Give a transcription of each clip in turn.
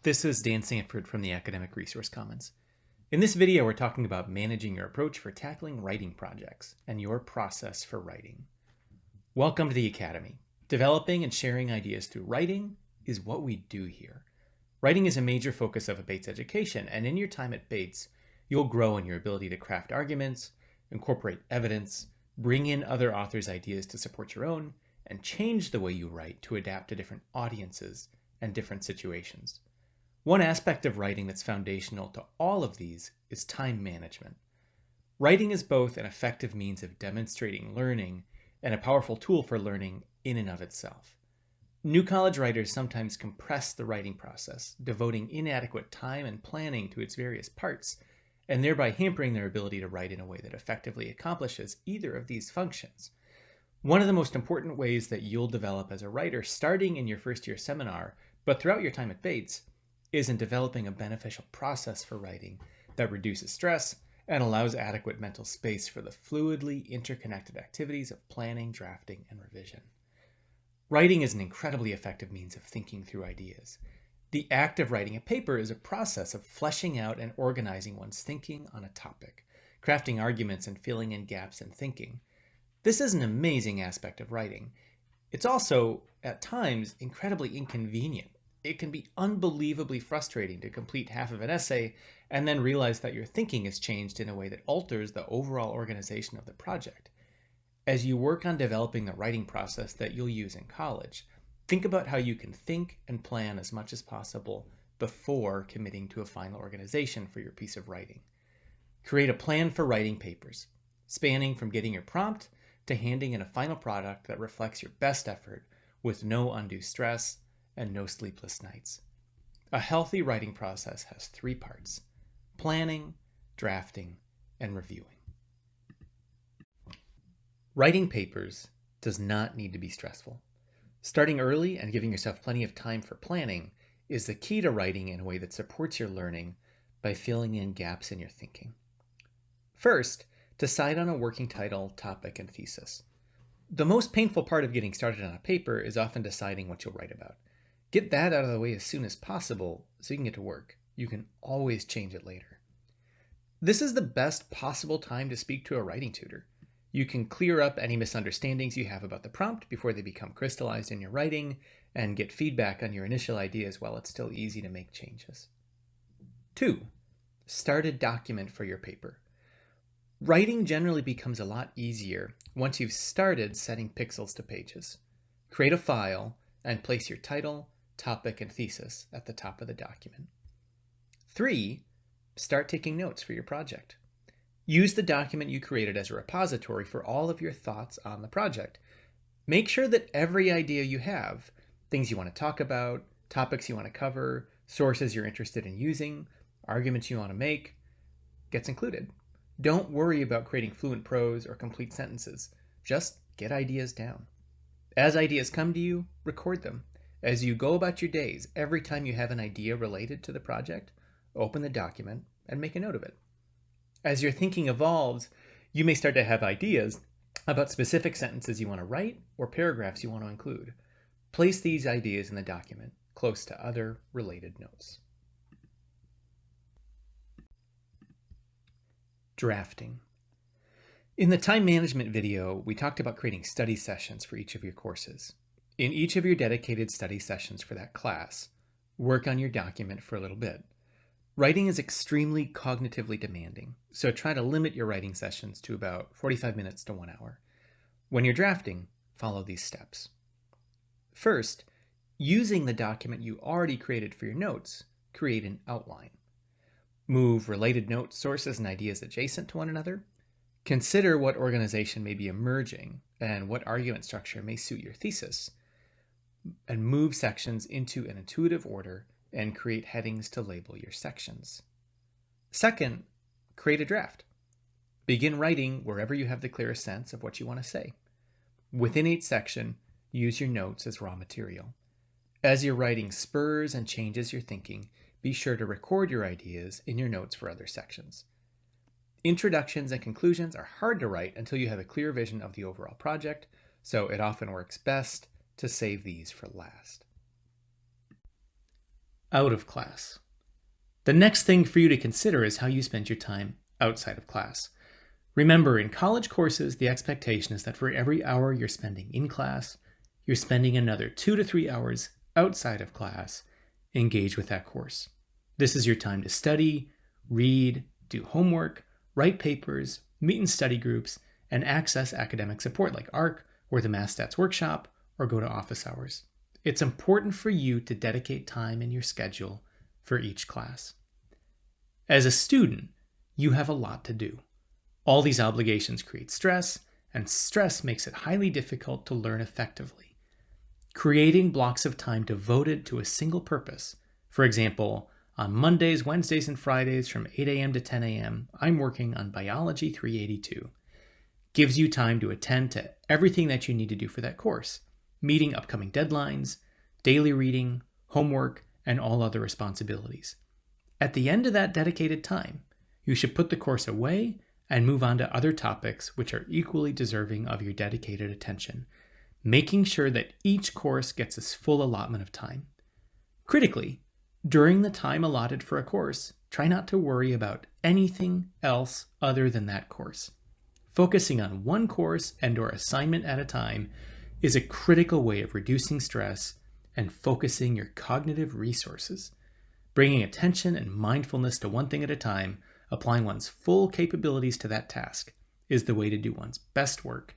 This is Dan Sanford from the Academic Resource Commons. In this video, we're talking about managing your approach for tackling writing projects and your process for writing. Welcome to the Academy. Developing and sharing ideas through writing is what we do here. Writing is a major focus of a Bates education, and in your time at Bates, you'll grow in your ability to craft arguments, incorporate evidence, bring in other authors' ideas to support your own, and change the way you write to adapt to different audiences and different situations. One aspect of writing that's foundational to all of these is time management. Writing is both an effective means of demonstrating learning and a powerful tool for learning in and of itself. New college writers sometimes compress the writing process, devoting inadequate time and planning to its various parts, and thereby hampering their ability to write in a way that effectively accomplishes either of these functions. One of the most important ways that you'll develop as a writer starting in your first year seminar, but throughout your time at Bates, is in developing a beneficial process for writing that reduces stress and allows adequate mental space for the fluidly interconnected activities of planning, drafting, and revision. Writing is an incredibly effective means of thinking through ideas. The act of writing a paper is a process of fleshing out and organizing one's thinking on a topic, crafting arguments and filling in gaps in thinking. This is an amazing aspect of writing. It's also, at times, incredibly inconvenient. It can be unbelievably frustrating to complete half of an essay and then realize that your thinking has changed in a way that alters the overall organization of the project. As you work on developing the writing process that you'll use in college, think about how you can think and plan as much as possible before committing to a final organization for your piece of writing. Create a plan for writing papers, spanning from getting your prompt to handing in a final product that reflects your best effort with no undue stress and no sleepless nights. A healthy writing process has 3 parts: planning, drafting, and reviewing. Writing papers does not need to be stressful. Starting early and giving yourself plenty of time for planning is the key to writing in a way that supports your learning by filling in gaps in your thinking. First, decide on a working title, topic, and thesis. The most painful part of getting started on a paper is often deciding what you'll write about. Get that out of the way as soon as possible so you can get to work. You can always change it later. This is the best possible time to speak to a writing tutor. You can clear up any misunderstandings you have about the prompt before they become crystallized in your writing and get feedback on your initial ideas while it's still easy to make changes. 2. Start a document for your paper. Writing generally becomes a lot easier once you've started setting pixels to pages. Create a file and place your title, topic, and thesis at the top of the document. 3. Start taking notes for your project. Use the document you created as a repository for all of your thoughts on the project. Make sure that every idea you have, things you want to talk about, topics you want to cover, sources you're interested in using, arguments you want to make, gets included. Don't worry about creating fluent prose or complete sentences. Just get ideas down. As ideas come to you, record them. As you go about your days, every time you have an idea related to the project, open the document and make a note of it. As your thinking evolves, you may start to have ideas about specific sentences you want to write or paragraphs you want to include. Place these ideas in the document close to other related notes. Drafting. In the time management video, we talked about creating study sessions for each of your courses. In each of your dedicated study sessions for that class, work on your document for a little bit. Writing is extremely cognitively demanding, so try to limit your writing sessions to about 45 minutes to 1 hour. When you're drafting, follow these steps. First, using the document you already created for your notes, create an outline. Move related note sources and ideas adjacent to one another. Consider what organization may be emerging and what argument structure may suit your thesis. And move sections into an intuitive order and create headings to label your sections. Second, create a draft. Begin writing wherever you have the clearest sense of what you want to say. Within each section, use your notes as raw material. As your writing spurs and changes your thinking, be sure to record your ideas in your notes for other sections. Introductions and conclusions are hard to write until you have a clear vision of the overall project, so it often works best to save these for last. out of class. The next thing for you to consider is how you spend your time outside of class. Remember, in college courses, the expectation is that for every hour you're spending in class, you're spending another 2 to 3 hours outside of class engaged with that course. This is your time to study, read, do homework, write papers, meet in study groups, and access academic support like ARC or the MathStats Workshop, or go to office hours. It's important for you to dedicate time in your schedule for each class. As a student, you have a lot to do. All these obligations create stress, and stress makes it highly difficult to learn effectively. Creating blocks of time devoted to a single purpose, for example, on Mondays, Wednesdays, and Fridays from 8 a.m. to 10 a.m., I'm working on Biology 382, gives you time to attend to everything that you need to do for that course, meeting upcoming deadlines, daily reading, homework, and all other responsibilities. At the end of that dedicated time, you should put the course away and move on to other topics which are equally deserving of your dedicated attention, making sure that each course gets its full allotment of time. Critically, during the time allotted for a course, try not to worry about anything else other than that course. Focusing on one course and/or assignment at a time is a critical way of reducing stress and focusing your cognitive resources. Bringing attention and mindfulness to one thing at a time, applying one's full capabilities to that task, is the way to do one's best work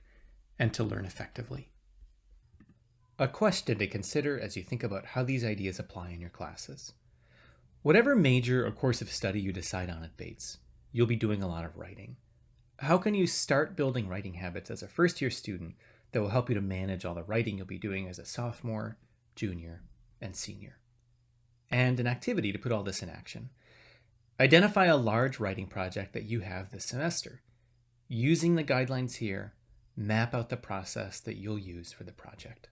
and to learn effectively. A question to consider as you think about how these ideas apply in your classes. Whatever major or course of study you decide on at Bates, you'll be doing a lot of writing. How can you start building writing habits as a first-year student that will help you to manage all the writing you'll be doing as a sophomore, junior, and senior? And an activity to put all this in action. Identify a large writing project that you have this semester. Using the guidelines here, map out the process that you'll use for the project.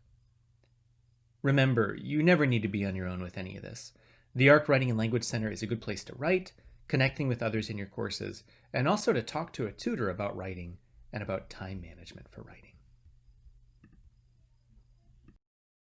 Remember, you never need to be on your own with any of this. The ARC Writing and Language Center is a good place to write, connecting with others in your courses, and also to talk to a tutor about writing and about time management for writing.